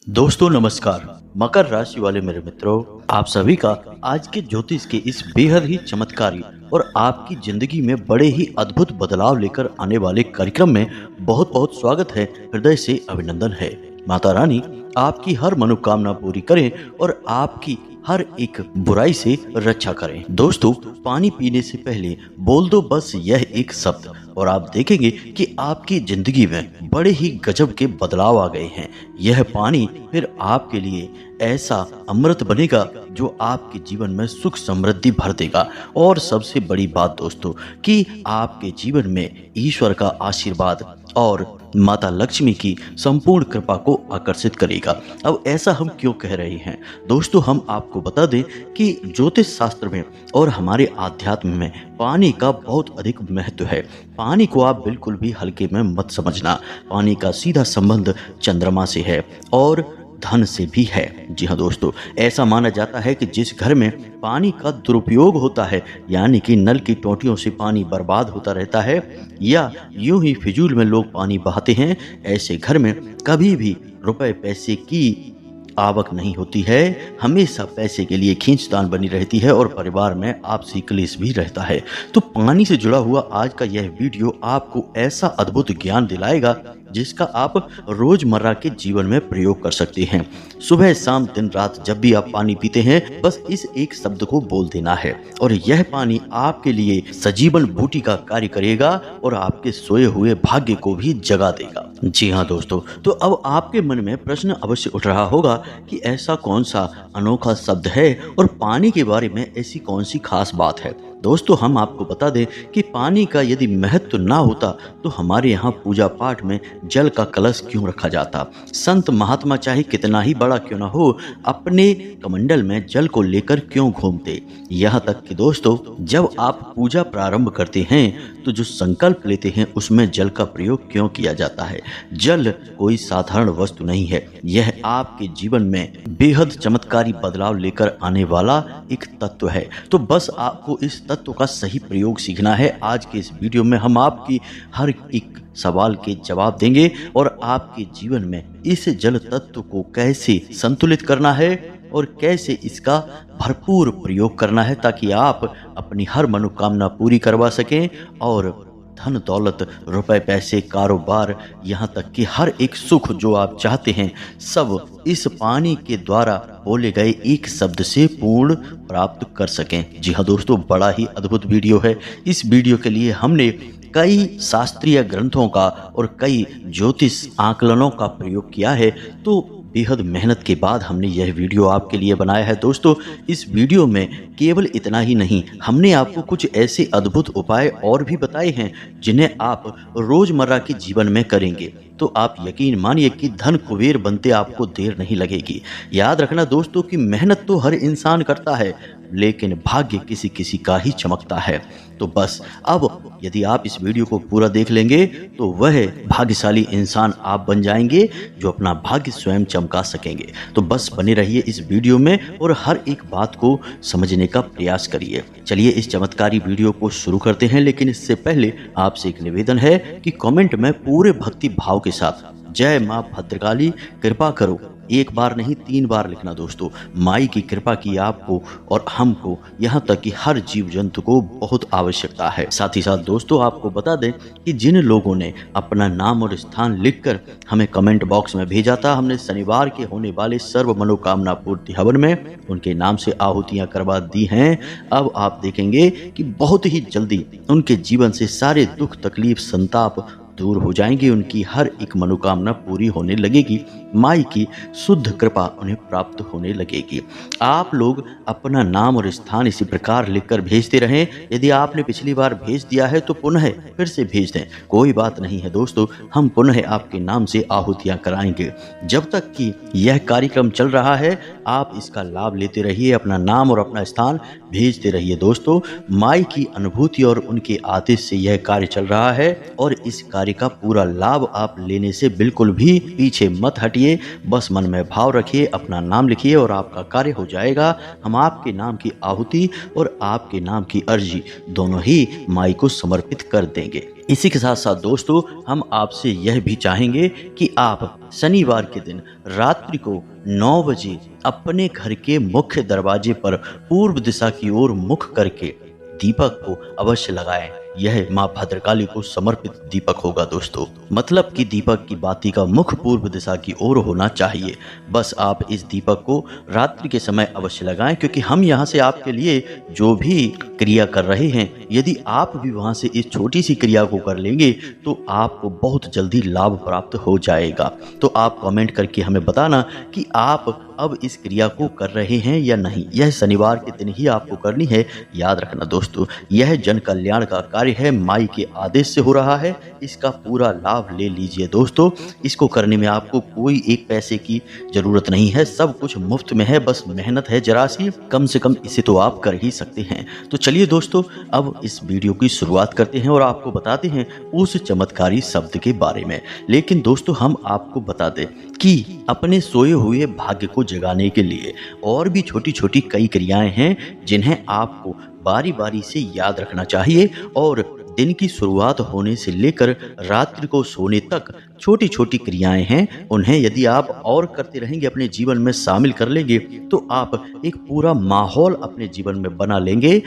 दोस्तों नमस्कार। मकर राशि वाले मेरे मित्रों, आप सभी का आज के ज्योतिष के इस बेहद ही चमत्कारी और आपकी जिंदगी में बड़े ही अद्भुत बदलाव लेकर आने वाले कार्यक्रम में बहुत बहुत स्वागत है। हृदय से अभिनंदन है। माता रानी आपकी हर मनोकामना पूरी करें और आपकी हर एक बुराई से रक्षा करें। दोस्तों, पानी पीने से पहले बोल दो बस यह एक शब्द और आप देखेंगे कि आपकी जिंदगी में बड़े ही गजब के बदलाव आ गए हैं। यह पानी फिर आपके लिए ऐसा अमृत बनेगा जो आपके जीवन में सुख समृद्धि भर देगा। और सबसे बड़ी बात दोस्तों कि आपके जीवन में ईश्वर का आशीर्वाद और माता लक्ष्मी की संपूर्ण कृपा को आकर्षित करेगा। अब ऐसा हम क्यों कह रहे हैं दोस्तों, हम आपको बता दें कि ज्योतिष शास्त्र में और हमारे आध्यात्म में पानी का बहुत अधिक महत्व है। पानी को आप बिल्कुल भी हल्के में मत समझना। पानी का सीधा संबंध चंद्रमा से है और धन से भी है। जी हाँ दोस्तों, ऐसा माना जाता है कि जिस घर में पानी का दुरुपयोग होता है, यानी कि नल की टोंटियों से पानी बर्बाद होता रहता है या यूं ही फिजूल में लोग पानी बहाते हैं, ऐसे घर में कभी भी रुपए पैसे की आवक नहीं होती है। हमेशा पैसे के लिए खींचतान बनी रहती है और परिवार में आपसी क्लेश भी रहता है। तो पानी से जुड़ा हुआ आज का यह वीडियो आपको ऐसा अद्भुत ज्ञान दिलाएगा जिसका आप रोजमर्रा के जीवन में प्रयोग कर सकते हैं। सुबह शाम दिन रात जब भी आप पानी पीते हैं, बस इस एक शब्द को बोल देना है और यह पानी आपके लिए सजीवन बूटी का कार्य करेगा और आपके सोए हुए भाग्य को भी जगा देगा। जी हाँ दोस्तों, तो अब आपके मन में प्रश्न अवश्य उठ रहा होगा कि ऐसा कौन सा अनोखा शब्द है और पानी के बारे में ऐसी कौन सी खास बात है। दोस्तों, हम आपको बता दें कि पानी का यदि महत्व ना होता तो हमारे यहाँ पूजा पाठ में जल का कलश क्यों रखा जाता। संत महात्मा चाहे कितना ही बड़ा क्यों ना हो, अपने कमंडल में जल को लेकर क्यों घूमते। यहाँ तक कि दोस्तों, जब आप पूजा प्रारंभ करते हैं तो जो संकल्प लेते हैं उसमें जल का प्रयोग क्यों किया जाता है। जल कोई साधारण वस्तु नहीं है, यह आपके जीवन में बेहद चमत्कारी बदलाव लेकर आने वाला एक तत्व है। तो बस आपको इस तत्व का सही प्रयोग सीखना है। आज के इस वीडियो में हम आपकी हर एक सवाल के जवाब देंगे और आपके जीवन में इस जल तत्व को कैसे संतुलित करना है और कैसे इसका भरपूर प्रयोग करना है ताकि आप अपनी हर मनोकामना पूरी करवा सकें और धन दौलत रुपए पैसे कारोबार यहाँ तक कि हर एक सुख जो आप चाहते हैं सब इस पानी के द्वारा बोले गए एक शब्द से पूर्ण प्राप्त कर सकें। जी हाँ दोस्तों, बड़ा ही अद्भुत वीडियो है। इस वीडियो के लिए हमने कई शास्त्रीय ग्रंथों का और कई ज्योतिष आकलनों का प्रयोग किया है। तो बेहद मेहनत के बाद हमने यह वीडियो आपके लिए बनाया है। दोस्तों, इस वीडियो में केवल इतना ही नहीं, हमने आपको कुछ ऐसे अद्भुत उपाय और भी बताए हैं जिन्हें आप रोजमर्रा के जीवन में करेंगे तो आप यकीन मानिए कि धन कुबेर बनते आपको देर नहीं लगेगी। याद रखना दोस्तों कि मेहनत तो हर इंसान करता है लेकिन भाग्य किसी किसी का ही चमकता है। तो बस अब यदि आप इस वीडियो को पूरा देख लेंगे तो वह भाग्यशाली इंसान आप बन जाएंगे जो अपना भाग्य स्वयं चमका सकेंगे। तो बस बने रहिए इस वीडियो में और हर एक बात को समझने का प्रयास करिए। चलिए इस चमत्कारी वीडियो को शुरू करते हैं, लेकिन इससे पहले आपसे एक निवेदन है कि कमेंट में पूरे भक्ति भाव के साथ जय मां भद्रकाली कृपा करो एक बार नहीं 3 बार लिखना। दोस्तों, माई की कृपा की आपको और हमको यहाँ तक कि हर जीव जंतु को बहुत आवश्यकता है। साथ ही साथ दोस्तों आपको बता दें कि जिन लोगों ने अपना नाम और स्थान लिखकर हमें कमेंट बॉक्स में भेजा था, हमने शनिवार के होने वाले सर्व मनोकामना पूर्ति हवन में उनके नाम से आहुतियां करवा दी हैं। अब आप देखेंगे कि बहुत ही जल्दी उनके जीवन से सारे दुख तकलीफ संताप दूर हो जाएंगे, उनकी हर एक मनोकामना पूरी होने लगेगी, माई की शुद्ध कृपा उन्हें प्राप्त होने लगेगी। आप लोग अपना नाम और स्थान इसी प्रकार लिखकर भेजते रहें। यदि आपने पिछली बार भेज दिया है तो पुनः फिर से भेज दें, कोई बात नहीं है दोस्तों, हम पुनः आपके नाम से आहुतियां कराएंगे। जब तक कि यह कार्यक्रम चल रहा है आप इसका लाभ लेते रहिए, अपना नाम और अपना स्थान भेजते रहिए। दोस्तों, माई की अनुभूति और उनके आदेश से यह कार्य चल रहा है और इस कार्य का पूरा लाभ आप लेने से बिल्कुल भी पीछे मत हटिए। बस मन में भाव रखिए, अपना नाम लिखिए और आपका कार्य हो जाएगा। हम आपके नाम की आहुति और आपके नाम की अर्जी दोनों ही माई को समर्पित कर देंगे। इसी के साथ साथ दोस्तों हम आपसे यह भी चाहेंगे कि आप शनिवार के दिन रात्रि को 9 बजे अपने घर के मुख्य दरवाजे पर पूर्व दिशा की ओर मुख करके दीपक को अवश्य लगाएं। यह माँ भद्रकाली को समर्पित दीपक होगा दोस्तों। मतलब कि दीपक की बाती का मुख पूर्व दिशा की ओर होना चाहिए। बस आप इस दीपक को रात्रि के समय अवश्य लगाएं, क्योंकि हम यहाँ से आपके लिए जो भी क्रिया कर रहे हैं, यदि आप भी वहाँ से इस छोटी सी क्रिया को कर लेंगे तो आपको बहुत जल्दी लाभ प्राप्त हो जाएगा। तो आप कमेंट करके हमें बताना कि आप अब इस क्रिया को कर रहे हैं या नहीं। यह शनिवार के दिन ही आपको करनी है। याद रखना दोस्तों, यह जन कल्याण का कार्य है, माई के आदेश से हो रहा है। इसका पूरा लाभ ले लीजिए दोस्तों। इसको करने में आपको कोई एक पैसे की जरूरत नहीं है, सब कुछ मुफ्त में है। बस मेहनत है जरा सी, कम से कम इसे तो आप कर ही सकते हैं। तो चलिए दोस्तों, अब इस वीडियो की शुरुआत करते हैं और आपको बताते हैं उस चमत्कारी शब्द के बारे में। लेकिन दोस्तों हम आपको बता दें कि अपने सोए हुए भाग्य को जगाने के लिए और भी छोटी छोटी कई क्रियाएं हैं जिन्हें आपको बारी बारी से याद रखना चाहिए। और दिन की शुरुआत होने से लेकर रात्रि को सोने तक छोटी छोटी क्रियाएं हैं, उन्हें यदि आप और करते रहेंगे, अपने जीवन में शामिल कर लेंगे, तो आप एक पूरा माहौल अपने जीवन में बना लेंगे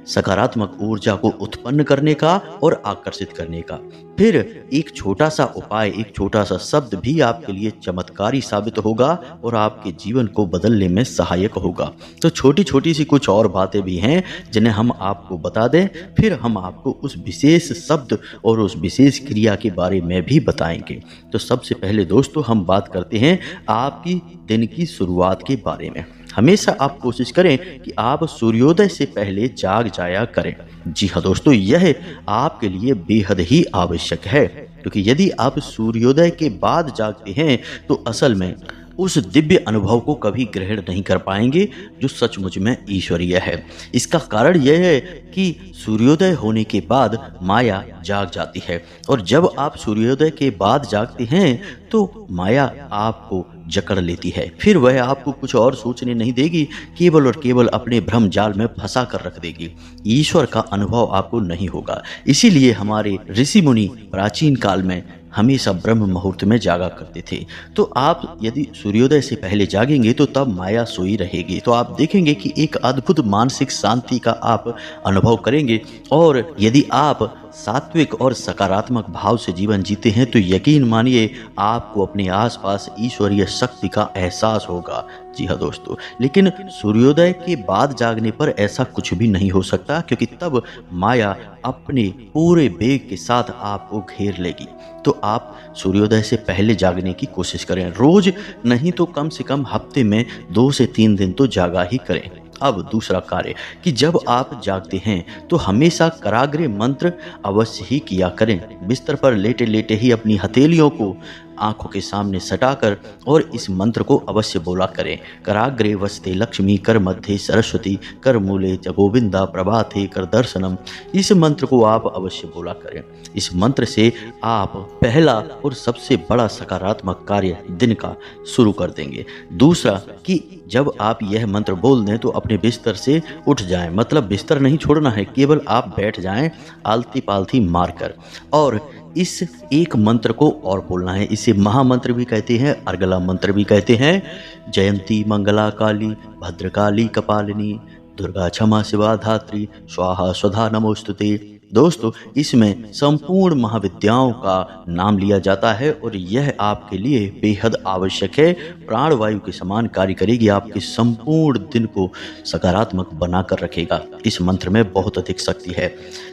सकारात्मक ऊर्जा को उत्पन्न करने का और आकर्षित करने का। फिर एक छोटा सा उपाय, एक छोटा सा शब्द भी आपके लिए चमत्कारी साबित होगा और आपके जीवन को बदलने में सहायक होगा। तो छोटी छोटी सी कुछ और बातें भी हैं जिन्हें हम आपको बता दें, फिर हम आपको उस विशेष शब्द और उस विशेष क्रिया के बारे में भी बताएंगे। तो सबसे पहले दोस्तों हम बात करते हैं आपकी दिन की शुरुआत के बारे में। हमेशा आप कोशिश करें कि आप सूर्योदय से पहले जाग जाया करें। जी हाँ दोस्तों, यह आपके लिए बेहद ही आवश्यक है, क्योंकि यदि आप सूर्योदय के बाद जागते हैं तो असल में उस दिव्य अनुभव को कभी ग्रहण नहीं कर पाएंगे जो सचमुच में ईश्वरीय है। इसका कारण यह है कि सूर्योदय होने के बाद माया जाग जाती है, और जब आप सूर्योदय के बाद जागते हैं तो माया आपको जकड़ लेती है। फिर वह आपको कुछ और सोचने नहीं देगी, केवल और केवल अपने भ्रम जाल में फंसा कर रख देगी। ईश्वर का अनुभव आपको नहीं होगा। इसीलिए हमारे ऋषि मुनि प्राचीन काल में हमेशा ब्रह्म मुहूर्त में जागा करते थे। तो आप यदि सूर्योदय से पहले जागेंगे तो तब माया सोई रहेगी। तो आप देखेंगे कि एक अद्भुत मानसिक शांति का आप अनुभव करेंगे। और यदि आप सात्विक और सकारात्मक भाव से जीवन जीते हैं तो यकीन मानिए आपको अपने आसपास ईश्वरीय शक्ति का एहसास होगा। जी हाँ दोस्तों, लेकिन सूर्योदय के बाद जागने पर ऐसा कुछ भी नहीं हो सकता, क्योंकि तब माया अपने पूरे वेग के साथ आपको घेर लेगी। तो आप सूर्योदय से पहले जागने की कोशिश करें, रोज नहीं तो कम से कम हफ्ते में 2 से 3 दिन तो जागा ही करें। अब दूसरा कार्य कि जब आप जागते हैं तो हमेशा कराग्रे मंत्र अवश्य ही किया करें। बिस्तर पर लेटे लेटे ही अपनी हथेलियों को आंखों के सामने सटाकर और इस मंत्र को अवश्य बोला करें। कराग्रे वसते लक्ष्मी, कर मध्य सरस्वती, कर मूले च गोविंदा, प्रभाते कर दर्शनम। इस मंत्र को आप अवश्य बोला करें। इस मंत्र से आप पहला और सबसे बड़ा सकारात्मक कार्य दिन का शुरू कर देंगे। दूसरा कि जब आप यह मंत्र बोल दें तो अपने बिस्तर से उठ जाएं, मतलब बिस्तर नहीं छोड़ना है, केवल आप बैठ जाएं आलती पालती मारकर, और इस एक मंत्र को और बोलना है। इसे महामंत्र भी कहते हैं, अर्गला मंत्र भी कहते हैं। जयंती मंगला काली भद्रकाली कपालिनी, दुर्गा क्षमा शिवा धात्री, स्वाहा स्वधा नमोस्तुते। दोस्तों इसमें संपूर्ण महाविद्याओं का नाम लिया जाता है और यह आपके लिए बेहद आवश्यक है। प्राणवायु के समान कार्य करेगी, आपके संपूर्ण दिन को सकारात्मक बनाकर रखेगा। इस मंत्र में बहुत अधिक शक्ति है।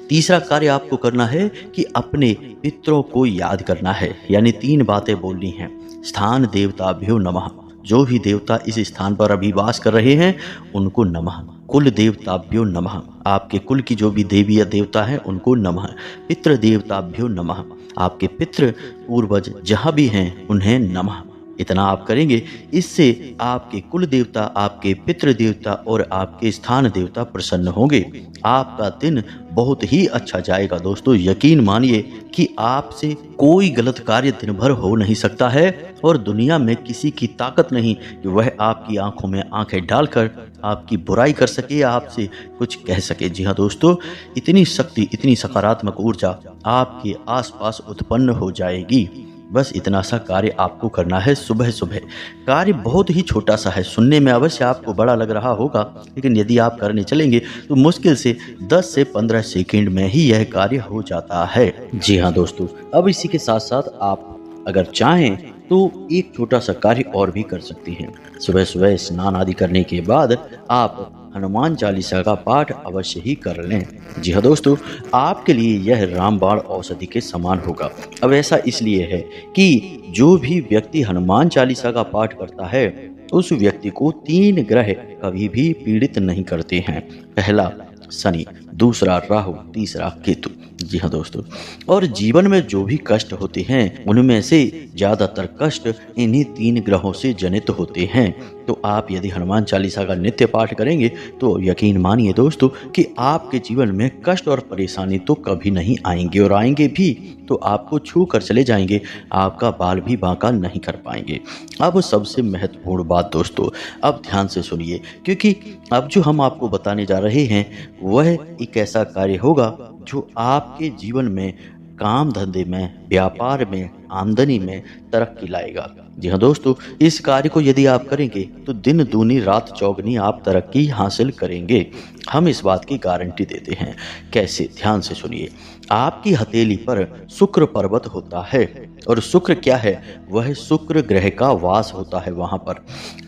तीसरा कार्य आपको करना है कि अपने पितरों को याद करना है, यानी 3 बातें बोलनी हैं। स्थान देवताभ्यो नमः, जो भी देवता इस स्थान पर अभी वास कर रहे हैं उनको नमः। कुल देवताभ्यो नमः, आपके कुल की जो भी देवी या देवता हैं उनको नमः। पितृ देवताभ्यो नमः, आपके पितृ पूर्वज जहाँ भी हैं उन्हें नमः। इतना आप करेंगे, इससे आपके कुल देवता, आपके पितृ देवता और आपके स्थान देवता प्रसन्न होंगे। आपका दिन बहुत ही अच्छा जाएगा दोस्तों। यकीन मानिए कि आपसे कोई गलत कार्य दिन भर हो नहीं सकता है और दुनिया में किसी की ताकत नहीं कि वह आपकी आंखों में आंखें डालकर आपकी बुराई कर सके या आपसे कुछ कह सके। जी हाँ दोस्तों, इतनी शक्ति, इतनी सकारात्मक ऊर्जा आपके आसपास उत्पन्न हो जाएगी। बस इतना सा कार्य आपको करना है सुबह सुबह। कार्य बहुत ही छोटा सा है, सुनने में अवश्य आपको बड़ा लग रहा होगा, लेकिन यदि आप करने चलेंगे तो मुश्किल से 10 से 15 सेकंड में ही यह कार्य हो जाता है। जी हाँ दोस्तों, अब इसी के साथ साथ आप अगर चाहें तो एक छोटा सा कार्य और भी कर सकती हैं। सुबह सुबह स्नान आदि करने के बाद आप हनुमान चालीसा का पाठ अवश्य ही कर लें। जी हाँ दोस्तों, आपके लिए यह रामबाण औषधि के समान होगा। अब ऐसा इसलिए है कि जो भी व्यक्ति हनुमान चालीसा का पाठ करता है उस व्यक्ति को 3 ग्रह कभी भी पीड़ित नहीं करते हैं। पहला शनि, दूसरा राहु, तीसरा केतु। जी हाँ दोस्तों, और जीवन में जो भी कष्ट होते हैं उनमें से ज्यादातर कष्ट इन्हीं 3 ग्रहों से जनित होते हैं। तो आप यदि हनुमान चालीसा का नित्य पाठ करेंगे तो यकीन मानिए दोस्तों कि आपके जीवन में कष्ट और परेशानी तो कभी नहीं आएंगे, और आएंगे भी तो आपको छू कर चले जाएंगे, आपका बाल भी बांका नहीं कर पाएंगे। अब सबसे महत्वपूर्ण बात दोस्तों, अब ध्यान से सुनिए, क्योंकि अब जो हम आपको बताने जा रहे हैं वह एक ऐसा कार्य होगा जो आपके जीवन में, काम धंधे में, व्यापार में, आमदनी में तरक्की लाएगा। जी हाँ दोस्तों, इस कार्य को यदि आप करेंगे तो दिन दूनी रात चौगनी आप तरक्की हासिल करेंगे। हम इस बात की गारंटी देते हैं। कैसे? ध्यान से सुनिए। आपकी हथेली पर शुक्र पर्वत होता है, और शुक्र क्या है? वह शुक्र ग्रह का वास होता है वहां पर।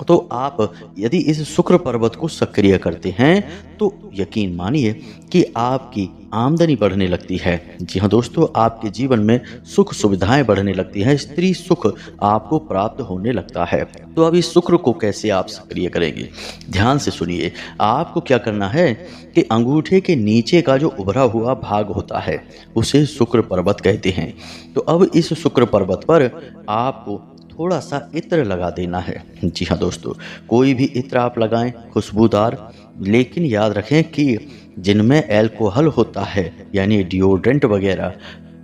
तो आप यदि इस शुक्र पर्वत को सक्रिय करते हैं तो यकीन मानिए कि आपकी आमदनी बढ़ने लगती है। जी हाँ दोस्तों, आपके जीवन में सुख सुविधाएं बढ़ने लगती हैं, स्त्री सुख आपको प्राप्त होने लगता है। तो अब इस शुक्र को कैसे आप सक्रिय करेंगे? ध्यान से सुनिए। आपको क्या करना है कि अंगूठे के नीचे का जो उभरा हुआ भाग होता है उसे शुक्र पर्वत कहते हैं। तो अब इस शुक्र पर्वत पर आपको थोड़ा सा इत्र लगा देना है। जी हाँ दोस्तों, कोई भी इत्र आप लगाएं, खुशबूदार, लेकिन याद रखें कि जिनमें अल्कोहल होता है यानी डिओड्रेंट वगैरह,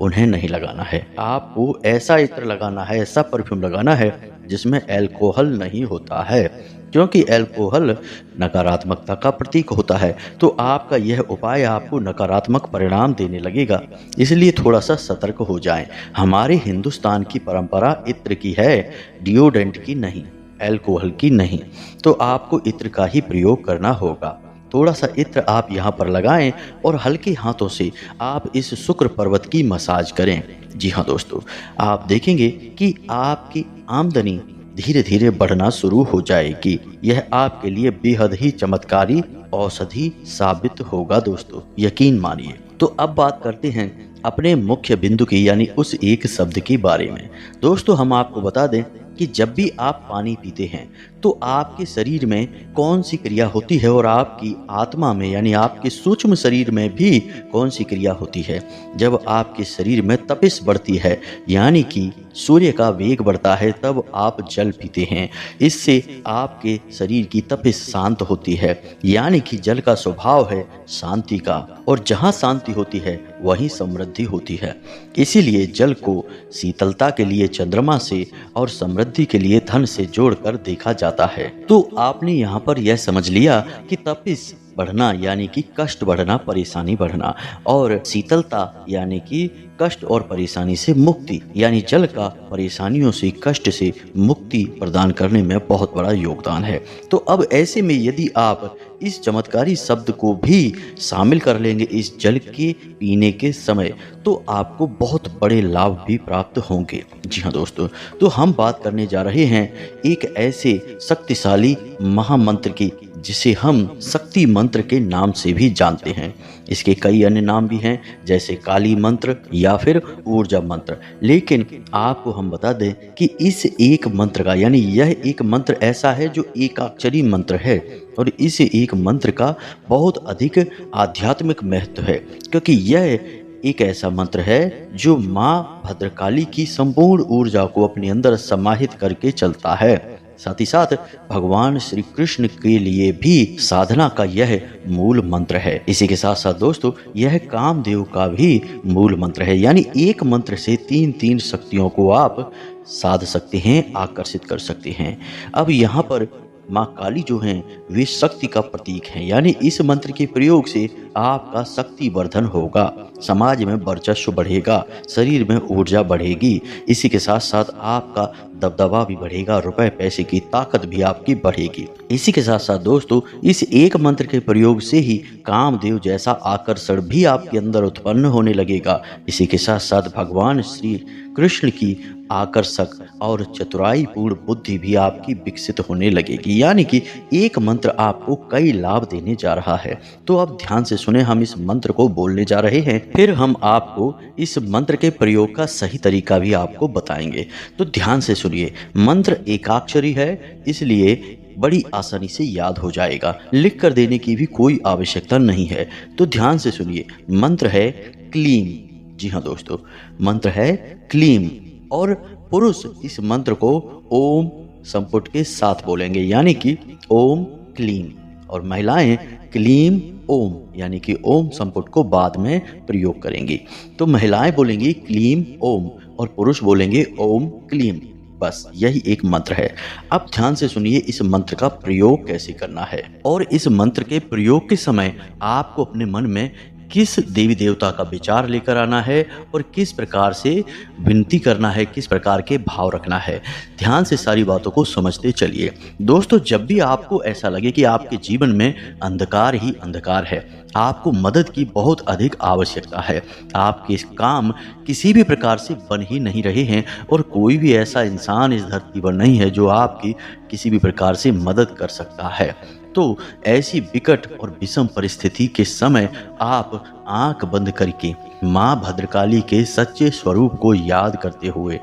उन्हें नहीं लगाना है। आपको ऐसा इत्र लगाना है, ऐसा परफ्यूम लगाना है जिसमें अल्कोहल नहीं होता है, क्योंकि अल्कोहल नकारात्मकता का प्रतीक होता है। तो आपका यह उपाय आपको नकारात्मक परिणाम देने लगेगा, इसलिए थोड़ा सा सतर्क हो जाएं। हमारे हिंदुस्तान की परंपरा इत्र की है, डिओड्रेंट की नहीं, अल्कोहल की नहीं। तो आपको इत्र का ही प्रयोग करना होगा। थोड़ा सा इत्र आप यहाँ पर लगाएं और हल्के हाथों से आप इस शुक्र पर्वत की मसाज करें। जी हाँ दोस्तों, आप देखेंगे कि आपकी आमदनी धीरे धीरे बढ़ना शुरू हो जाएगी। यह आपके लिए बेहद ही चमत्कारी औषधि साबित होगा दोस्तों, यकीन मानिए। तो अब बात करते हैं अपने मुख्य बिंदु की, यानी उस एक शब्द के बारे में। दोस्तों, हम आपको बता दें कि जब भी आप पानी पीते हैं तो आपके शरीर में कौन सी क्रिया होती है और आपकी आत्मा में यानी आपके सूक्ष्म शरीर में भी कौन सी क्रिया होती है। जब आपके शरीर में तपिश बढ़ती है यानी कि सूर्य का वेग बढ़ता है, तब आप जल पीते हैं। इससे आपके शरीर की तपिश शांत होती है, यानी कि जल का स्वभाव है शांति का, और जहाँ शांति होती है वहीं समृद्धि होती है। इसीलिए जल को शीतलता के लिए चंद्रमा से और समृद्धि के लिए धन से जोड़कर देखा जाता है। तो आपने यहाँ पर यह समझ लिया कि तपिश बढ़ना यानी कि कष्ट बढ़ना, परेशानी बढ़ना, और शीतलता यानी कि कष्ट और परेशानी से मुक्ति, यानी जल का परेशानियों से, कष्ट से मुक्ति प्रदान करने में बहुत बड़ा योगदान है। तो अब ऐसे में यदि आप इस चमत्कारी शब्द को भी शामिल कर लेंगे इस जल के पीने के समय, तो आपको बहुत बड़े लाभ भी प्राप्त होंगे। जी हाँ दोस्तों, तो हम बात करने जा रहे हैं एक ऐसे शक्तिशाली महामंत्र की जिसे हम शक्ति मंत्र के नाम से भी जानते हैं। इसके कई अन्य नाम भी हैं, जैसे काली मंत्र या फिर ऊर्जा मंत्र। लेकिन आपको हम बता दें कि इस एक मंत्र का, यानी यह एक मंत्र ऐसा है जो एकाक्षरी मंत्र है, और इस एक मंत्र का बहुत अधिक आध्यात्मिक महत्व है, क्योंकि यह एक ऐसा मंत्र है जो माँ भद्रकाली की संपूर्ण ऊर्जा को अपने अंदर समाहित करके चलता है। साथ ही साथ भगवान श्री कृष्ण के लिए भी साधना का यह मूल मंत्र है। इसी के साथ साथ दोस्तों यह कामदेव का भी मूल मंत्र है, यानी एक मंत्र से तीन तीन शक्तियों को आप साध सकते हैं, आकर्षित कर सकते हैं। अब यहाँ पर माँ काली जो हैं वे शक्ति का प्रतीक हैं, यानी इस मंत्र के प्रयोग से आपका शक्ति वर्धन होगा, समाज में वर्चस्व बढ़ेगा, शरीर में ऊर्जा बढ़ेगी। इसी के साथ साथ आपका दबदबा भी बढ़ेगा, रुपए पैसे की ताकत भी आपकी बढ़ेगी। इसी के साथ साथ दोस्तों इस एक मंत्र के प्रयोग से ही कामदेव जैसा आकर्षण भी आपके अंदर उत्पन्न होने लगेगा। इसी के साथ साथ भगवान श्री कृष्ण की आकर्षक और चतुराईपूर्ण बुद्धि भी आपकी विकसित होने लगेगी, यानी कि एक मंत्र आपको कई लाभ देने जा रहा है। तो अब ध्यान से सुने, हम इस मंत्र को बोलने जा रहे हैं, फिर हम आपको इस मंत्र के प्रयोग का सही तरीका भी आपको बताएंगे। तो ध्यान से सुनिए, मंत्र एकाक्षरी है, इसलिए बड़ी आसानी से याद हो जाएगा, लिख कर देने की भी कोई आवश्यकता नहीं है। तो ध्यान से सुनिए, मंत्र है क्लीम। जी हाँ दोस्तों, मंत्र है क्लीम, और पुरुष इस मंत्र को ओम संपुट के साथ बोलेंगे, यानी कि ओम क्लीम, और महिलाएं क्लीम ओम यानी कि ओम संपुट को बाद में प्रयोग करेंगी। तो महिलाएं बोलेंगी क्लीम ओम और पुरुष बोलेंगे ओम क्लीम, बस यही एक मंत्र है। अब ध्यान से सुनिए इस मंत्र का प्रयोग कैसे करना है, और इस मंत्र के प्रयोग के समय आपको अपने मन में किस देवी देवता का विचार लेकर आना है और किस प्रकार से विनती करना है, किस प्रकार के भाव रखना है। ध्यान से सारी बातों को समझते चलिए। दोस्तों जब भी आपको ऐसा लगे कि आपके जीवन में अंधकार ही अंधकार है, आपको मदद की बहुत अधिक आवश्यकता है, आपके काम किसी भी प्रकार से बन ही नहीं रहे हैं और कोई भी ऐसा इंसान इस धरती पर नहीं है जो आपकी किसी भी प्रकार से मदद कर सकता है, तो ऐसी विकट और विषम परिस्थिति के समय आप आंख बंद करके माँ भद्रकाली के सच्चे स्वरूप को याद करते हुए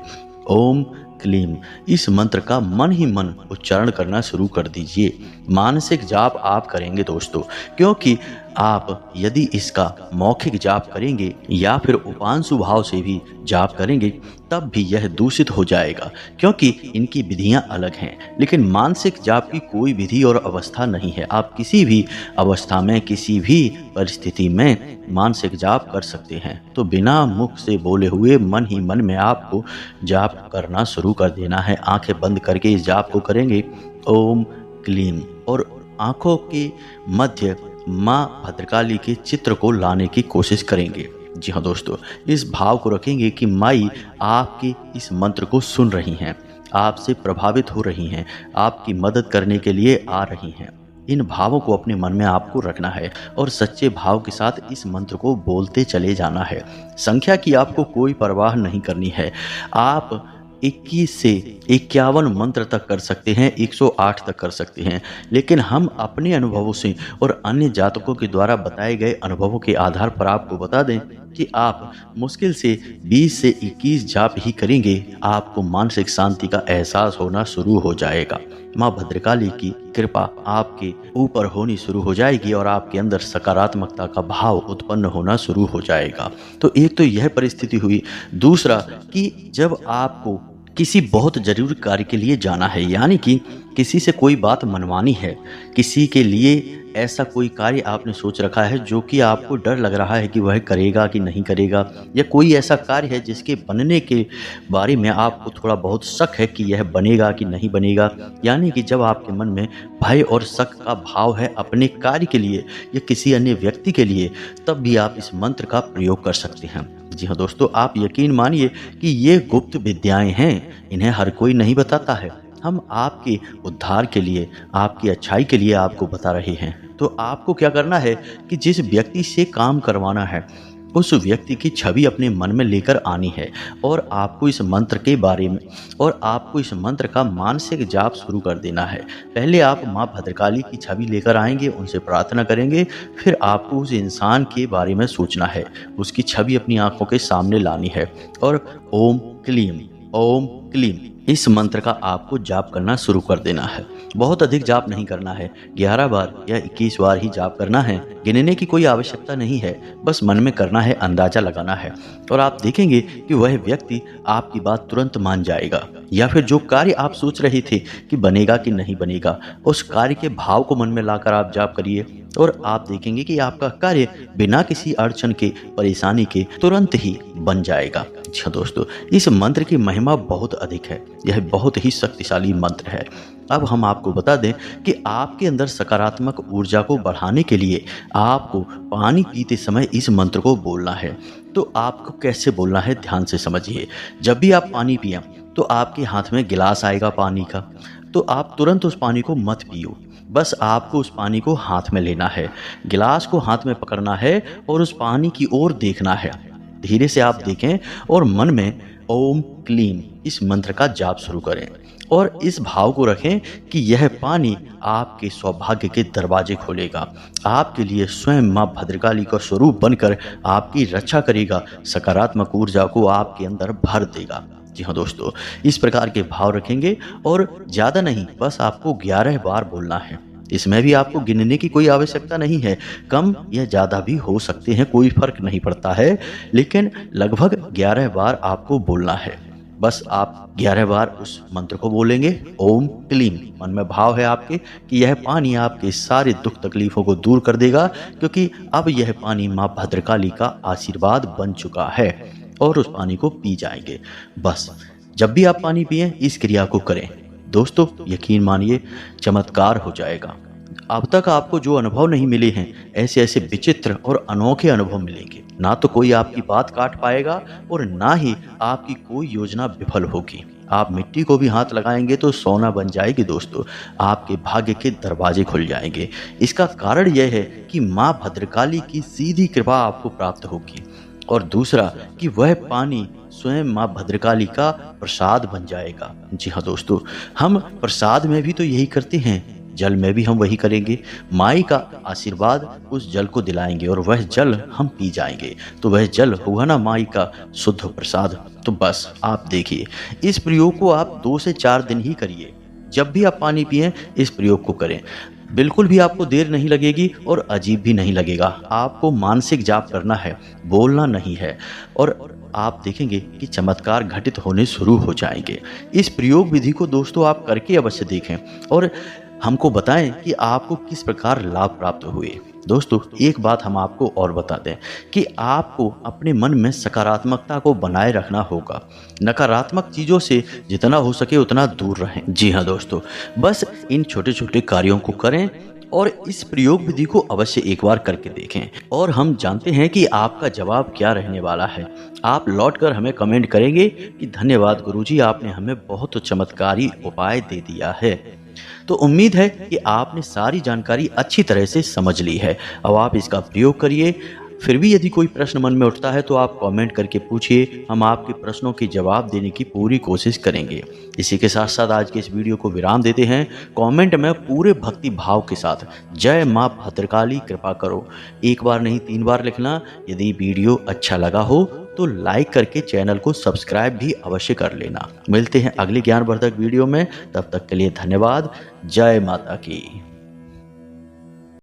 ओम क्लीम इस मंत्र का मन ही मन उच्चारण करना शुरू कर दीजिए। मानसिक जाप आप करेंगे दोस्तों, क्योंकि आप यदि इसका मौखिक जाप करेंगे या फिर उपांशु भाव से भी जाप करेंगे तब भी यह दूषित हो जाएगा, क्योंकि इनकी विधियां अलग हैं। लेकिन मानसिक जाप की कोई विधि और अवस्था नहीं है, आप किसी भी अवस्था में किसी भी परिस्थिति में मानसिक जाप कर सकते हैं। तो बिना मुख से बोले हुए मन ही मन में आपको जाप करना शुरू कर देना है। आंखें बंद करके इस जाप को करेंगे ओम क्लीम, और आंखों के मध्य माँ भद्रकाली के चित्र को लाने की कोशिश करेंगे। जी हाँ दोस्तों, इस भाव को रखेंगे कि माई आपके इस मंत्र को सुन रही हैं, आपसे प्रभावित हो रही हैं, आपकी मदद करने के लिए आ रही हैं। इन भावों को अपने मन में आपको रखना है और सच्चे भाव के साथ इस मंत्र को बोलते चले जाना है। संख्या की आपको कोई परवाह नहीं करनी है। आप 21 से 51 मंत्र तक कर सकते हैं, 108 तक कर सकते हैं, लेकिन हम अपने अनुभवों से और अन्य जातकों के द्वारा बताए गए अनुभवों के आधार पर आपको बता दें कि आप मुश्किल से 20 से 21 जाप ही करेंगे, आपको मानसिक शांति का एहसास होना शुरू हो जाएगा। माँ भद्रकाली की कृपा आपके ऊपर होनी शुरू हो जाएगी और आपके अंदर सकारात्मकता का भाव उत्पन्न होना शुरू हो जाएगा। तो एक तो यह परिस्थिति हुई। दूसरा कि जब आपको किसी बहुत जरूरी कार्य के लिए जाना है, यानी कि किसी से कोई बात मनवानी है, किसी के लिए ऐसा कोई कार्य आपने सोच रखा है जो कि आपको डर लग रहा है कि वह करेगा कि नहीं करेगा, या कोई ऐसा कार्य है जिसके बनने के बारे में आपको थोड़ा बहुत शक है कि यह बनेगा कि नहीं बनेगा, यानी कि जब आपके मन में भय और शक का भाव है अपने कार्य के लिए या किसी अन्य व्यक्ति के लिए, तब भी आप इस मंत्र का प्रयोग कर सकते हैं। जी हाँ दोस्तों, आप यकीन मानिए कि ये गुप्त विद्याएं हैं, इन्हें हर कोई नहीं बताता है। हम आपके उद्धार के लिए, आपकी अच्छाई के लिए आपको बता रहे हैं। तो आपको क्या करना है कि जिस व्यक्ति से काम करवाना है उस व्यक्ति की छवि अपने मन में लेकर आनी है और आपको इस मंत्र के बारे में और आपको इस मंत्र का मानसिक जाप शुरू कर देना है। पहले आप माँ भद्रकाली की छवि लेकर आएंगे, उनसे प्रार्थना करेंगे, फिर आपको उस इंसान के बारे में सोचना है, उसकी छवि अपनी आंखों के सामने लानी है और ओम क्लीम इस मंत्र का आपको जाप करना शुरू कर देना है। बहुत अधिक जाप नहीं करना है, 11 बार या 21 बार ही जाप करना है। गिनने की कोई आवश्यकता नहीं है, बस मन में करना है, अंदाजा लगाना है और आप देखेंगे कि वह व्यक्ति आपकी बात तुरंत मान जाएगा। या फिर जो कार्य आप सोच रहे थे कि बनेगा कि नहीं बनेगा, उस कार्य के भाव को मन में लाकर आप जाप करिए और आप देखेंगे कि आपका कार्य बिना किसी अड़चन के, परेशानी के तुरंत ही बन जाएगा। अच्छा दोस्तों, इस मंत्र की महिमा बहुत अधिक है, यह बहुत ही शक्तिशाली मंत्र है। अब हम आपको बता दें कि आपके अंदर सकारात्मक ऊर्जा को बढ़ाने के लिए आपको पानी पीते समय इस मंत्र को बोलना है। तो आपको कैसे बोलना है, ध्यान से समझिए। जब भी आप पानी पिएं तो आपके हाथ में गिलास आएगा पानी का, तो आप तुरंत उस पानी को मत पियो, बस आपको उस पानी को हाथ में लेना है, गिलास को हाथ में पकड़ना है और उस पानी की ओर देखना है। धीरे से आप देखें और मन में ओम क्लीम इस मंत्र का जाप शुरू करें और इस भाव को रखें कि यह पानी आपके सौभाग्य के दरवाजे खोलेगा, आपके लिए स्वयं माँ भद्रकाली का स्वरूप बनकर आपकी रक्षा करेगा, सकारात्मक ऊर्जा को आपके अंदर भर देगा। जी हाँ दोस्तों, इस प्रकार के भाव रखेंगे और ज़्यादा नहीं, बस आपको 11 बार बोलना है। इसमें भी आपको गिनने की कोई आवश्यकता नहीं है, कम या ज़्यादा भी हो सकते हैं, कोई फर्क नहीं पड़ता है, लेकिन लगभग 11 बार आपको बोलना है। बस आप 11 बार उस मंत्र को बोलेंगे, ओम क्लीम। मन में भाव है आपके कि यह पानी आपके सारे दुख तकलीफों को दूर कर देगा, क्योंकि अब यह पानी माँ भद्रकाली का आशीर्वाद बन चुका है और उस पानी को पी जाएंगे। बस जब भी आप पानी पिएं इस क्रिया को करें दोस्तों, यकीन मानिए चमत्कार हो जाएगा। अब तक आपको जो अनुभव नहीं मिले हैं, ऐसे ऐसे विचित्र और अनोखे अनुभव मिलेंगे। ना तो कोई आपकी बात काट पाएगा और ना ही आपकी कोई योजना विफल होगी। आप मिट्टी को भी हाथ लगाएंगे तो सोना बन जाएगी दोस्तों, आपके भाग्य के दरवाजे खुल जाएंगे। इसका कारण यह है कि माँ भद्रकाली की सीधी कृपा आपको प्राप्त होगी और दूसरा कि वह पानी स्वयं माँ भद्रकाली का प्रसाद बन जाएगा। जी हाँ दोस्तों, हम प्रसाद में भी तो यही करते हैं, जल में भी हम वही करेंगे। माई का आशीर्वाद उस जल को दिलाएंगे और वह जल हम पी जाएंगे, तो वह जल हुआ ना माई का शुद्ध प्रसाद। तो बस आप देखिए, इस प्रयोग को आप 2 से 4 दिन ही करिए। जब भी आप पानी पिएं इस प्रयोग को करें, बिल्कुल भी आपको देर नहीं लगेगी और अजीब भी नहीं लगेगा। आपको मानसिक जाप करना है, बोलना नहीं है और आप देखेंगे कि चमत्कार घटित होने शुरू हो जाएंगे। इस प्रयोग विधि को दोस्तों आप करके अवश्य देखें और हमको बताएं कि आपको किस प्रकार लाभ प्राप्त हुए। दोस्तों, एक बात हम आपको और बता दें कि आपको अपने मन में सकारात्मकता को बनाए रखना होगा। नकारात्मक चीज़ों से जितना हो सके उतना दूर रहें। जी हाँ दोस्तों, बस इन छोटे छोटे कार्यों को करें और इस प्रयोग विधि को अवश्य एक बार करके देखें और हम जानते हैं कि आपका जवाब क्या रहने वाला है। आप लौटकर हमें कमेंट करेंगे कि धन्यवाद गुरुजी, आपने हमें बहुत चमत्कारी उपाय दे दिया है। तो उम्मीद है कि आपने सारी जानकारी अच्छी तरह से समझ ली है। अब आप इसका प्रयोग करिए। फिर भी यदि कोई प्रश्न मन में उठता है तो आप कमेंट करके पूछिए, हम आपके प्रश्नों के जवाब देने की पूरी कोशिश करेंगे। इसी के साथ साथ आज के इस वीडियो को विराम देते हैं। कमेंट में पूरे भक्ति भाव के साथ जय माँ भद्रकाली कृपा करो 1 बार नहीं 3 बार लिखना। यदि वीडियो अच्छा लगा हो तो लाइक करके चैनल को सब्सक्राइब भी अवश्य कर लेना। मिलते हैं अगले ज्ञानवर्धक वीडियो में, तब तक के लिए धन्यवाद। जय माता की।